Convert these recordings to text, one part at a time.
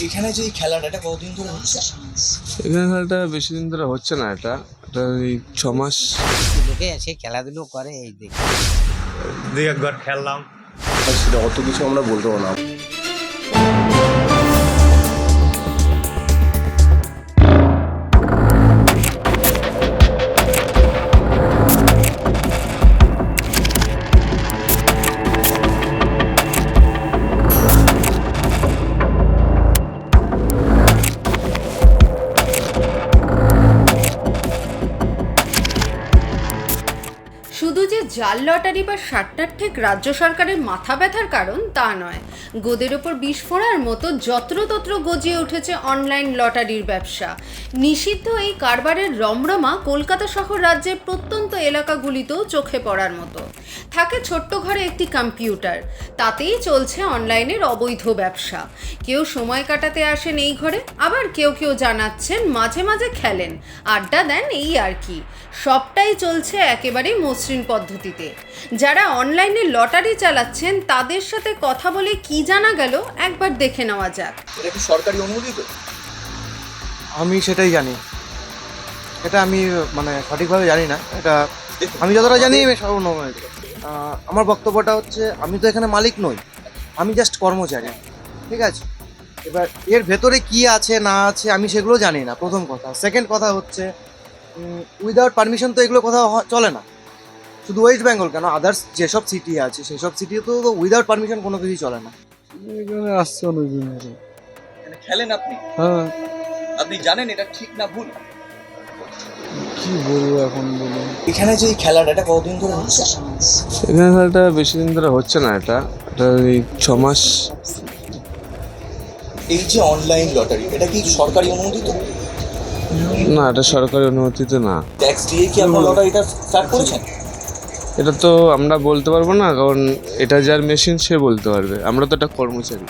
এখানে যে এই খেলাটা এটা কতদিন ধরে হচ্ছে? এখানে খেলাটা বেশি দিন ধরে হচ্ছে না, এটা এই 6 মাস। লোকে এসে খেলাধুলো করে এই দেখে। দুই একবার খেললাম। সেটা অত কিছু আমরা বলতে পারবো না। শুধু যে জাল লটারি বা সাট্টার ঠিক রাজ্য সরকারের মাথা ব্যথার কারণ তা নয়, গোদের ওপর বিষ ফোঁড়ার মতো যত্রতত্র গজিয়ে উঠেছে অনলাইন লটারির ব্যবসা। নিষিদ্ধ এই কারবারের রমরমা কলকাতা সহ রাজ্যের প্রত্যন্ত এলাকাগুলিতেও চোখে পড়ার মতো। থাকে ছোট্ট ঘরে একটি কম্পিউটার, তাতেই চলছে অনলাইনের অবৈধ ব্যবসা। কেউ সময় কাটাতে আসেন এই ঘরে, আবার কেউ জানাচ্ছেন মাঝে মাঝে খেলেন, আড্ডা দেন, এই আর কি। সবটাই চলছে একেবারে মসৃণ পদ্ধতিতে। যারা অনলাইনে লটারি চালাচ্ছেন তাদের সাথে কথা বলে কি জানা গেল একবার দেখে নেওয়া যাক। এটা কি সরকারি অনুমোদিত? আমি সেটাই জানি, এটা আমি সঠিকভাবে জানি না। এটা আমি যতটা জানি আমি সর্বনিম্ন। আমার বক্তব্যটা হচ্ছে, আমি তো এখানে মালিক নই, আমি জাস্ট কর্মচারী, ঠিক আছে? এবার এর ভেতরে কি আছে না আছে আমি সেগুলো জানি না, প্রথম কথা। সেকেন্ড কথা হচ্ছে, উইদাউট পারমিশন তো এগুলো কোথাও চলে না। শুধু ওয়েস্ট বেঙ্গল কেন, আদার্স যেসব সিটি আছে সেসব সিটিতে তো উইদাউট পারমিশন কোনো কিছুই চলে না। এখানে আসছে অনেকদিন ধরে। এখানে খেলেন আপনি? হ্যাঁ, আপনি জানেন এটা ঠিক না ভুল? কি বলবো এখন বলুন। এখানে যে এই খেলাটা এটা কতদিন ধরে হচ্ছে? এখানে খেলাটা বেশি দিন ধরে হচ্ছে না, এটা এই 6 মাস। এই যে অনলাইন লটারি এটা কি সরকারি অনুমোদিত? না, এটা সরকারি অনুমতিতে না। ট্যাক্স দিয়ে কি আপনারা লটারিটা স্টার্ট করেছেন? এটা তো আমরা বলতে পারবো না, কারণ এটা যার মেশিন সে বলতে পারবে, আমরা তো একটা কর্মচারী।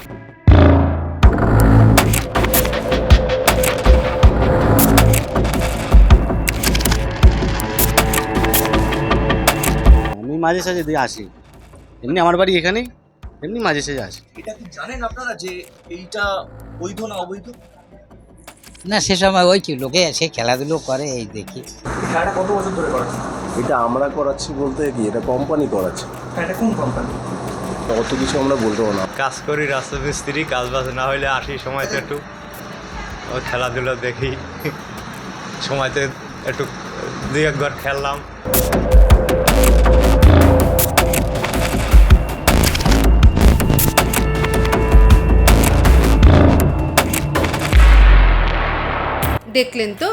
আমি মাঝে সাঝে দিয়ে আসি, এমনি আমার বাড়ি এখানেই, এমনি মাঝে সাঝে আসি। এটা কি জানেন আপনারা যে এইটা বৈধ না অবৈধ? না, সে সময় ওই কি লোকে এসে খেলাধুলো করে এই দেখি। খেলাটা কত বছর ধরে করাচ্ছেন? এটা আমরা করাচ্ছি বলতে কি, এটা কোম্পানি করাচ্ছে। এটা কোন কোম্পানি? অত কিছু আমরা বলতে পারবো না। কাজ করি রাস্তা মিস্ত্রি, কাজ বাজ না হলে আসি সময়তে একটু ও খেলাধুলো দেখি, সময়তে একটু দুই একবার খেললাম। দেখলেন তো,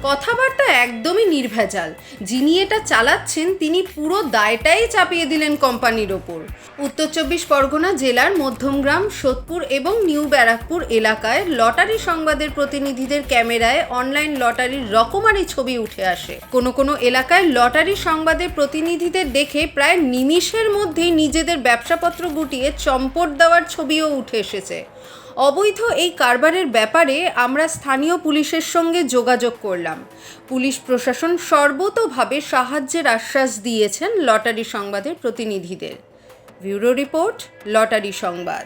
কথাবার্তা একদমই নির্ভেজাল। যিনি এটা চালাচ্ছেন তিনি পুরো দায়টাই চাপিয়ে দিলেন কোম্পানির ওপর। উত্তর 24 পরগনা জেলার মধ্যমগ্রাম, সোদপুর এবং নিউ ব্যারাকপুর এলাকায় লটারি সংবাদের প্রতিনিধিদের ক্যামেরায় অনলাইন লটারির রকমারি ছবি উঠে আসে। কোনো এলাকায় লটারি সংবাদের প্রতিনিধিদের দেখে প্রায় নিমিষের মধ্যেই নিজেদের ব্যবসাপত্র গুটিয়ে চম্পট দেওয়ার ছবিও উঠে এসেছে। অবৈধ এই কারবারের ব্যাপারে আমরা স্থানীয় পুলিশের সঙ্গে যোগাযোগ করলাম। পুলিশ প্রশাসন সর্বতোভাবে সাহায্যের আশ্বাস দিয়েছেন লটারি সংবাদের প্রতিনিধিদের। ব্যুরো রিপোর্ট, লটারি সংবাদ।